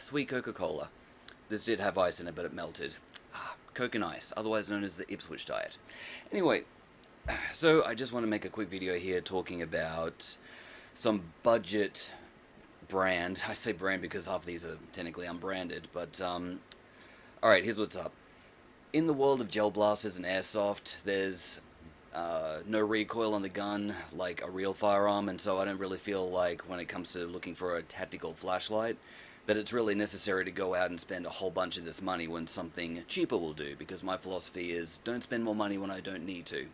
sweet Coca-Cola. This did have ice in it, but it melted. Coke and ice, otherwise known as the Ipswich diet. Anyway, so I just want to make a quick video here talking about some budget brand. I say brand because half of these are technically unbranded, but alright, here's what's up. In the world of gel blasters and airsoft, there's no recoil on the gun like a real firearm, and so I don't really feel like when it comes to looking for a tactical flashlight that it's really necessary to go out and spend a whole bunch of this money when something cheaper will do, because my philosophy is don't spend more money when I don't need to.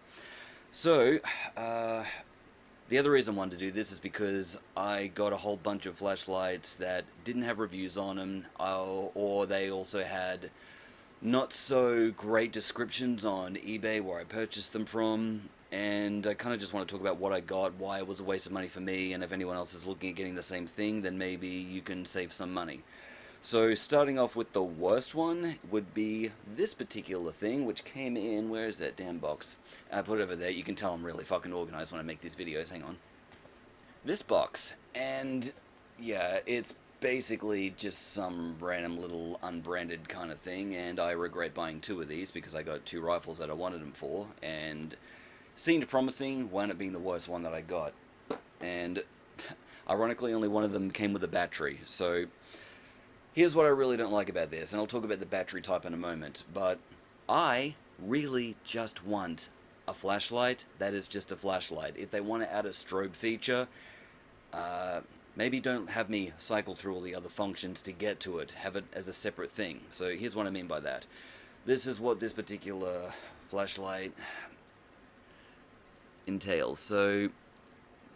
So, the other reason I wanted to do this is because I got a whole bunch of flashlights that didn't have reviews on them, or they also had not so great descriptions on eBay where I purchased them from, and I kind of just want to talk about what I got, why it was a waste of money for me, and if anyone else is looking at getting the same thing, then maybe you can save some money. So starting off with the worst one would be this particular thing, which came in, where is that damn box? I put it over there. You can tell I'm really fucking organized when I make these videos. Hang on. This box, and yeah, it's basically just some random little unbranded kind of thing, and I regret buying two of these because I got two rifles that I wanted them for, and seemed promising, wound up being the worst one that I got. And ironically, only one of them came with a battery. So here's what I really don't like about this, and I'll talk about the battery type in a moment, but I really just want a flashlight that is just a flashlight. If they want to add a strobe feature, maybe don't have me cycle through all the other functions to get to it. Have it as a separate thing. So here's what I mean by that. This is what this particular flashlight entails. So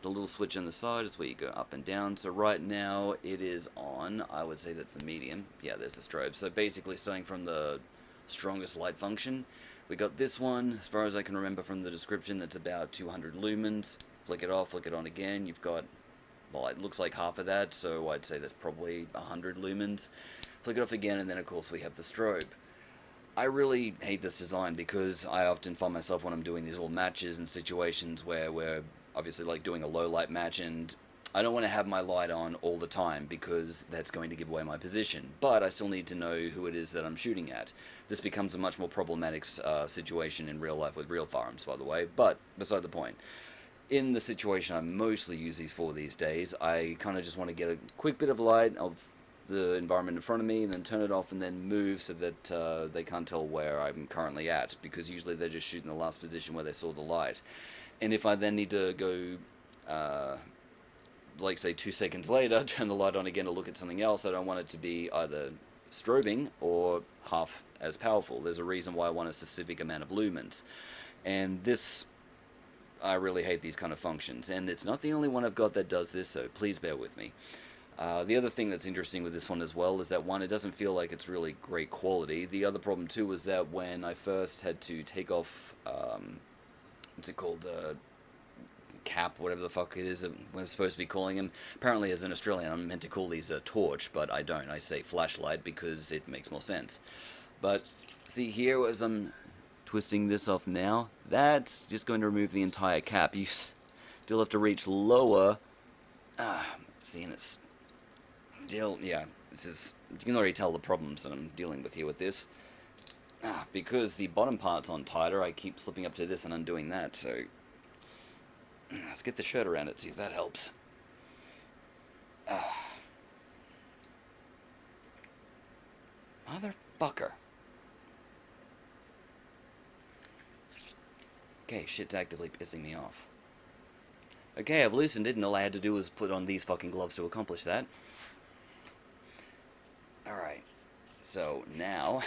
the little switch on the side is where you go up and down. So right now it is on. I would say that's the medium. Yeah, there's the strobe. So basically starting from the strongest light function, we got this one, as far as I can remember from the description, that's about 200 lumens. Flick it off, flick it on again. You've got, well, it looks like half of that, so I'd say that's probably 100 lumens. Flick it off again, and then of course we have the strobe. I really hate this design because I often find myself when I'm doing these little matches and situations where we're obviously like doing a low light match, and I don't want to have my light on all the time because that's going to give away my position, but I still need to know who it is that I'm shooting at. This becomes a much more problematic situation in real life with real firearms, by the way, but beside the point. In the situation I mostly use these for these days, I kind of just want to get a quick bit of light of the environment in front of me, and then turn it off and then move so that they can't tell where I'm currently at, because usually they're just shooting the last position where they saw the light. And if I then need to go, like say 2 seconds later, turn the light on again to look at something else, I don't want it to be either strobing or half as powerful. There's a reason why I want a specific amount of lumens. And this, I really hate these kind of functions, and it's not the only one I've got that does this, so please bear with me. The other thing that's interesting with this one as well is that, one, it doesn't feel like it's really great quality. The other problem too was that when I first had to take off, what's it called, cap, whatever the fuck it is that we're supposed to be calling them. Apparently as an Australian I'm meant to call these a torch, but I don't. I say flashlight because it makes more sense. But see here, as I'm twisting this off now, that's just going to remove the entire cap. You still have to reach lower. See, and it's still, yeah, this is, you can already tell the problems that I'm dealing with here with this. Because the bottom part's on tighter, I keep slipping up to this and undoing that, so let's get the shirt around it, see if that helps. Motherfucker. Okay, shit's actively pissing me off. Okay, I've loosened it, and all I had to do was put on these fucking gloves to accomplish that. Alright, so now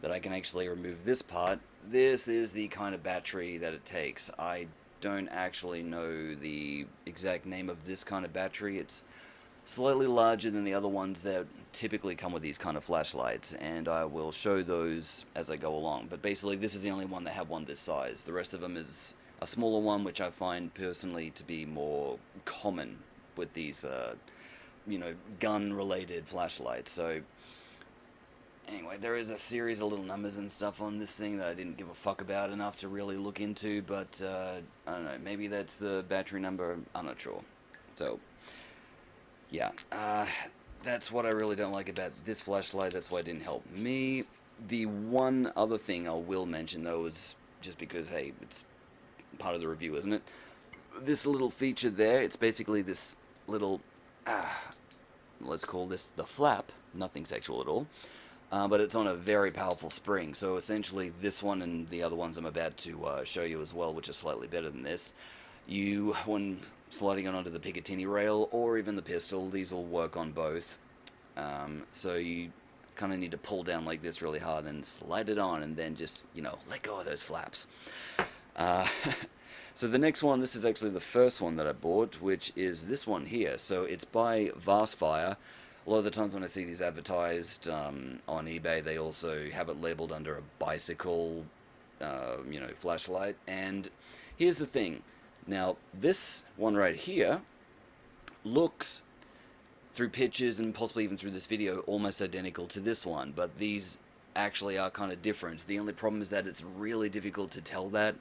that I can actually remove this part, this is the kind of battery that it takes. I don't actually know the exact name of this kind of battery. It's slightly larger than the other ones that typically come with these kind of flashlights, and I will show those as I go along. But basically this is the only one that have one this size. The rest of them is a smaller one, which I find personally to be more common with these you know, gun related flashlights. So anyway, there is a series of little numbers and stuff on this thing that I didn't give a fuck about enough to really look into, but I don't know, maybe that's the battery number, I'm not sure. So yeah, that's what I really don't like about this flashlight. That's why it didn't help me. The one other thing I will mention, though, is just because, hey, it's part of the review, isn't it? This little feature there, it's basically this little, let's call this the flap. Nothing sexual at all. But it's on a very powerful spring. So essentially, this one and the other ones I'm about to show you as well, which are slightly better than this, when sliding it onto the Picatinny rail or even the pistol, these will work on both. So you kind of need to pull down like this really hard, then slide it on, and then just, let go of those flaps. Uh, so the next one, this is actually the first one that I bought, which is this one here. So it's by Vastfire. A lot of the times when I see these advertised on eBay, they also have it labeled under a bicycle, flashlight. And here's the thing. Now, this one right here looks, through pictures and possibly even through this video, almost identical to this one, but these actually are kind of different. The only problem is that it's really difficult to tell that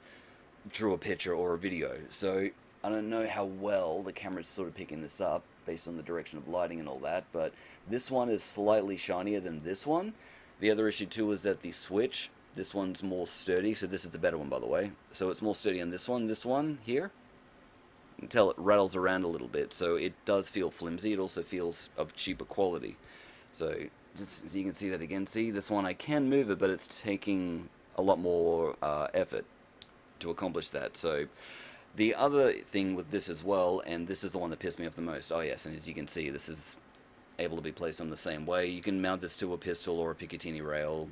through a picture or a video. So I don't know how well the camera's sort of picking this up based on the direction of lighting and all that, but this one is slightly shinier than this one. The other issue too is that the switch, this one's more sturdy, so this is the better one, by the way. So it's more sturdy on this one here. You can tell it rattles around a little bit, so it does feel flimsy. It also feels of cheaper quality. So just as you can see that again, see this one I can move it, but it's taking a lot more effort to accomplish that. So the other thing with this as well, and this is the one that pissed me off the most, oh yes, and as you can see, this is able to be placed on the same way. You can mount this to a pistol or a Picatinny rail.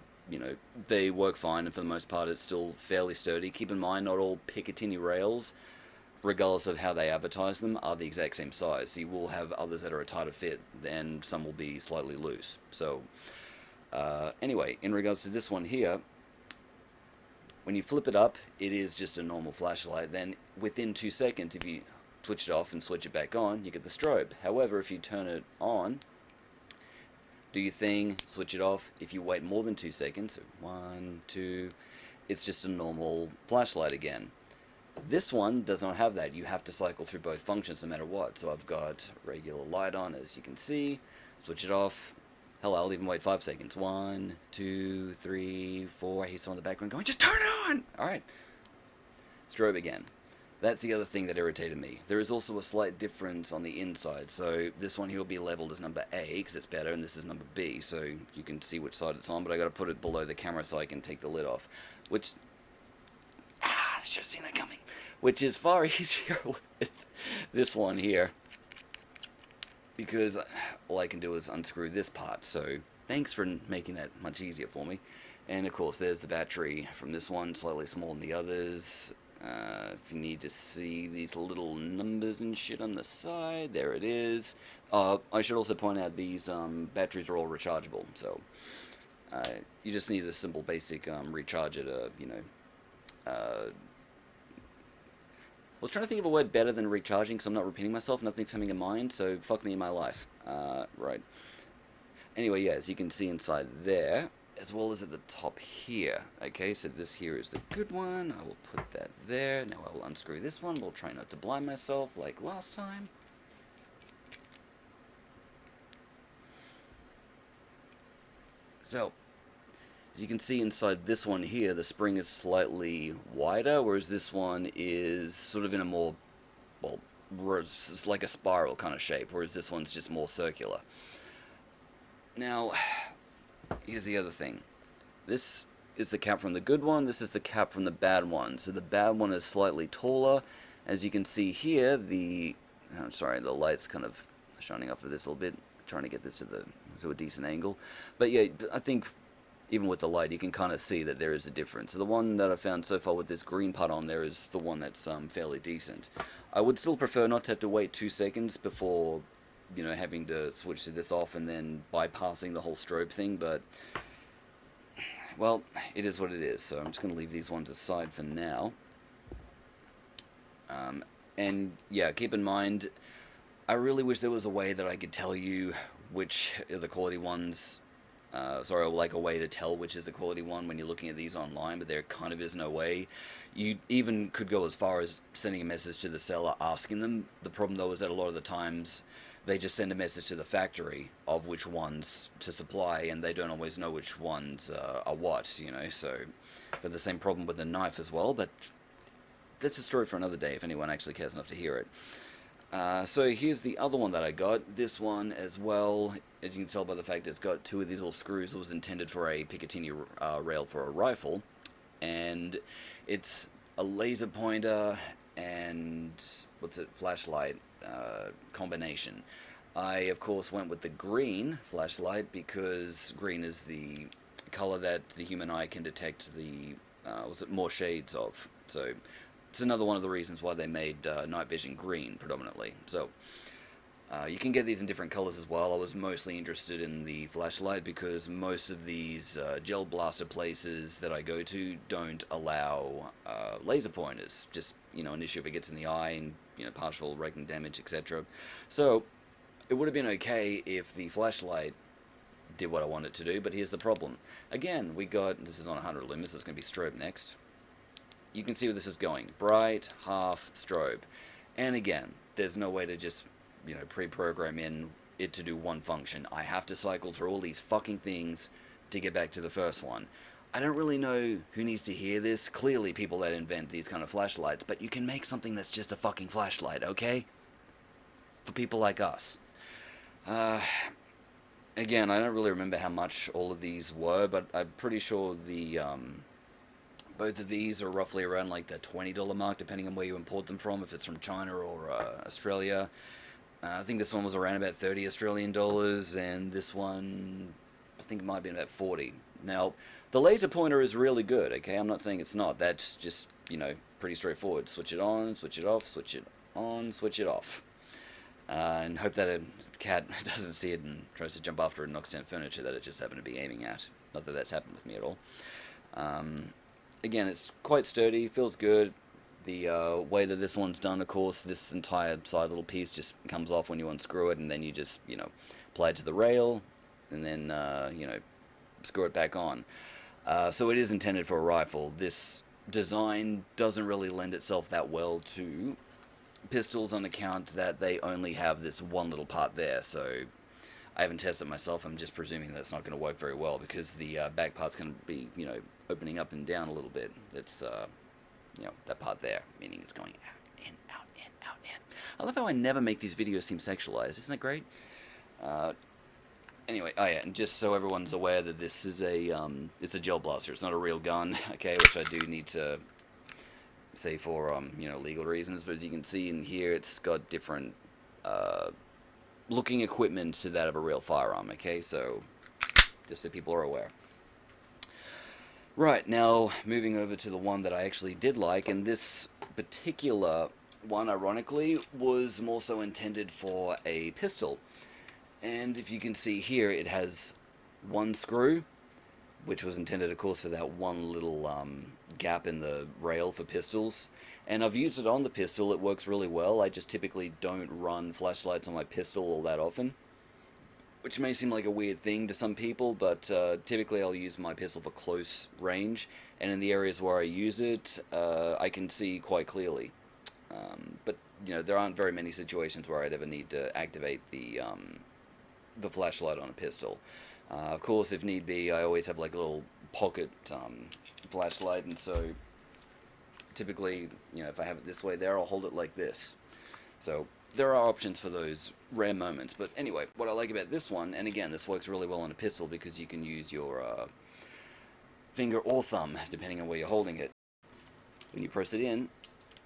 They work fine, and for the most part it's still fairly sturdy. Keep in mind, not all Picatinny rails, regardless of how they advertise them, are the exact same size. So you will have others that are a tighter fit, and some will be slightly loose. So anyway, in regards to this one here, when you flip it up, it is just a normal flashlight. Then within 2 seconds, if you switch it off and switch it back on, you get the strobe. However, if you turn it on, do your thing, switch it off. If you wait more than 2 seconds, so 1, 2, it's just a normal flashlight again. This one does not have that. You have to cycle through both functions no matter what. So I've got regular light on, as you can see. Switch it off. Hell, I'll even wait 5 seconds. 1, 2, 3, 4. I hear someone in the background going, just turn it on! Alright. Strobe again. That's the other thing that irritated me. There is also a slight difference on the inside. So this one here will be labeled as number A because it's better, and this is number B. So you can see which side it's on, but I got to put it below the camera so I can take the lid off. Which, I should have seen that coming. Which is far easier with this one here, because all I can do is unscrew this part. So thanks for making that much easier for me. And of course, there's the battery from this one, slightly smaller than the others. If you need to see these little numbers and shit on the side, there it is. I should also point out these batteries are all rechargeable, so you just need a simple basic recharger to, I was trying to think of a word better than recharging, because I'm not repeating myself. Nothing's coming in mind, so fuck me in my life. Right. Anyway, yeah, as you can see inside there, as well as at the top here. Okay, so this here is the good one. I will put that there. Now I will unscrew this one. We'll try not to blind myself like last time. So, as you can see inside this one here, the spring is slightly wider, whereas this one is sort of in a more, well, it's like a spiral kind of shape, whereas this one's just more circular. Now, here's the other thing. This is the cap from the good one, this is the cap from the bad one. So the bad one is slightly taller. As you can see here, the light's kind of shining off of this a little bit. I'm trying to get this to a decent angle. But yeah, I think even with the light, you can kind of see that there is a difference. So the one that I found so far with this green part on there is the one that's fairly decent. I would still prefer not to have to wait 2 seconds before, having to switch to this off and then bypassing the whole strobe thing, but, well, it is what it is. So I'm just going to leave these ones aside for now. And yeah, keep in mind, I really wish there was a way that I could tell you which are the quality ones. Like a way to tell which is the quality one when you're looking at these online, but there kind of is no way. You even could go as far as sending a message to the seller asking them. The problem though is that a lot of the times they just send a message to the factory of which ones to supply, and they don't always know which ones are what, you know. So, but the same problem with the knife as well. But that's a story for another day if anyone actually cares enough to hear it. So here's the other one that I got. This one as well, as you can tell by the fact it's got two of these little screws. It was intended for a Picatinny rail for a rifle, and it's a laser pointer and flashlight combination. I of course went with the green flashlight because green is the color that the human eye can detect the more shades of. So it's another one of the reasons why they made night vision green predominantly. So you can get these in different colors as well. I was mostly interested in the flashlight because most of these gel blaster places that I go to don't allow laser pointers. Just, you know, an issue if it gets in the eye and, you know, partial retina damage, etc. So it would have been okay if the flashlight did what I wanted to do, but here's the problem. Again, this is on 100 lumens, so it's going to be strobe next. You can see where this is going. Bright, half, strobe. And again, there's no way to just, you know, pre-program in it to do one function. I have to cycle through all these fucking things to get back to the first one. I don't really know who needs to hear this. Clearly people that invent these kind of flashlights, but you can make something that's just a fucking flashlight, okay? For people like us. Again, I don't really remember how much all of these were, but I'm pretty sure the both of these are roughly around like the $20 mark, depending on where you import them from, if it's from China or Australia. I think this one was around about 30 Australian dollars, and this one, I think it might have been about 40. Now, the laser pointer is really good, okay? I'm not saying it's not. That's just, you know, pretty straightforward. Switch it on, switch it off, switch it on, switch it off. And hope that a cat doesn't see it and tries to jump after it and knocks down furniture that it just happened to be aiming at. Not that that's happened with me at all. Again, it's quite sturdy, feels good. The way that this one's done, of course, this entire side little piece just comes off when you unscrew it, and then you just, you know, apply it to the rail, and then, you know, screw it back on. So it is intended for a rifle. This design doesn't really lend itself that well to pistols on account that they only have this one little part there, so I haven't tested it myself. I'm just presuming that it's not going to work very well because the back part's going to be, you know, opening up and down a little bit. It's, you know, that part there, meaning it's going out, in, out, in, out, in. I love how I never make these videos seem sexualized. Isn't that great? Anyway, oh yeah, and just so everyone's aware that this is it's a gel blaster. It's not a real gun, okay, which I do need to say for, you know, legal reasons. But as you can see in here, it's got different looking equipment to that of a real firearm, okay? So, just so people are aware. Right, now moving over to the one that I actually did like, and this particular one, ironically, was more so intended for a pistol. And if you can see here, it has one screw, which was intended, of course, for that one little gap in the rail for pistols. And I've used it on the pistol. It works really well. I just typically don't run flashlights on my pistol all that often, which may seem like a weird thing to some people, but typically I'll use my pistol for close range, and in the areas where I use it, I can see quite clearly. But, you know, there aren't very many situations where I'd ever need to activate the flashlight on a pistol. Of course, if need be, I always have like a little pocket flashlight, and so typically, you know, if I have it this way there, I'll hold it like this. So there are options for those rare moments. But anyway, what I like about this one, and again, this works really well on a pistol because you can use your finger or thumb, depending on where you're holding it. When you press it in,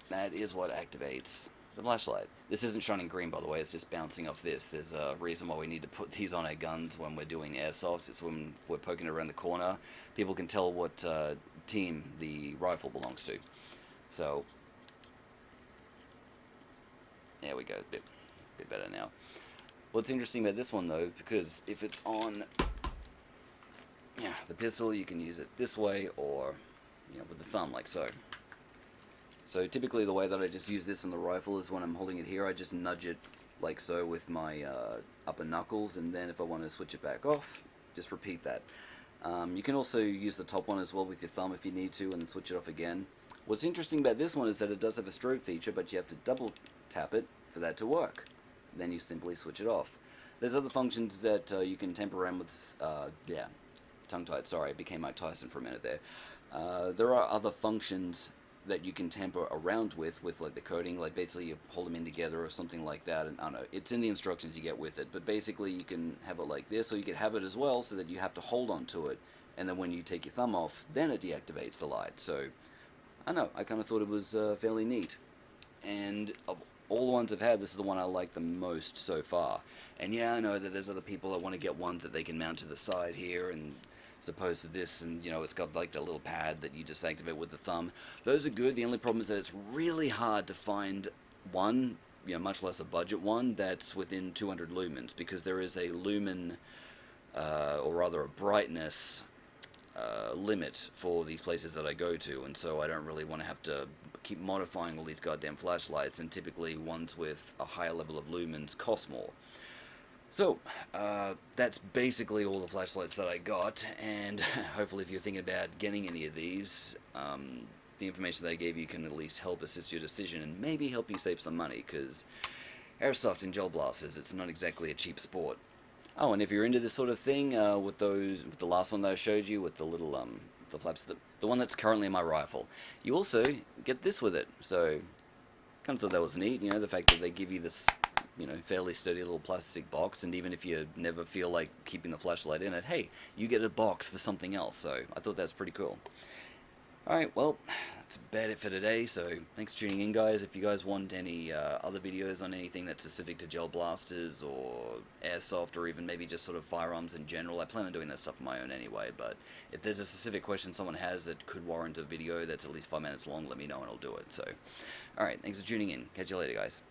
that is what activates the flashlight. This isn't shining green, by the way, it's just bouncing off this. There's a reason why we need to put these on our guns when we're doing airsoft. It's when we're poking it around the corner. People can tell what team the rifle belongs to. So, there we go, bit better now. What's interesting about this one, though, because if it's on the pistol, you can use it this way or, you know, with the thumb, like so. So typically the way that I just use this on the rifle is when I'm holding it here, I just nudge it like so with my upper knuckles, and then if I want to switch it back off, just repeat that. You can also use the top one as well with your thumb if you need to, and then switch it off again. What's interesting about this one is that it does have a strobe feature, but you have to double tap it for that to work. then you simply switch it off. There's other functions that you can temper around with. Yeah, tongue-tied. Sorry, I became Mike Tyson for a minute there. There are other functions that you can tamper around with like the coding, like basically you hold them in together or something like that, and I don't know, it's in the instructions you get with it, but basically you can have it like this, or you could have it as well so that you have to hold on to it, and then when you take your thumb off, then it deactivates the light. So, I don't know, I kind of thought it was fairly neat, and of all the ones I've had, this is the one I like the most so far. And yeah, I know that there's other people that want to get ones that they can mount to the side here, and as opposed to this, and you know, it's got like the little pad that you just activate with the thumb. Those are good. The only problem is that it's really hard to find one, you know, much less a budget one that's within 200 lumens, because there is a lumen, or rather a brightness limit for these places that I go to, and so I don't really want to have to keep modifying all these goddamn flashlights, and typically ones with a higher level of lumens cost more. So, that's basically all the flashlights that I got, and hopefully if you're thinking about getting any of these, the information that I gave you can at least help assist your decision and maybe help you save some money, because airsoft and gel blasters, it's not exactly a cheap sport. Oh, and if you're into this sort of thing, with the last one that I showed you, with the little, the flaps, the one that's currently in my rifle, you also get this with it, so kind of thought that was neat, you know, the fact that they give you this, you know, fairly sturdy little plastic box, and even if you never feel like keeping the flashlight in it, hey, you get a box for something else, so I thought that's pretty cool. Alright, well, that's about it for today, so thanks for tuning in, guys. If you guys want any other videos on anything that's specific to gel blasters or airsoft, or even maybe just sort of firearms in general, I plan on doing that stuff on my own anyway, but if there's a specific question someone has that could warrant a video that's at least 5 minutes long, let me know and I'll do it. So, alright, thanks for tuning in. Catch you later, guys.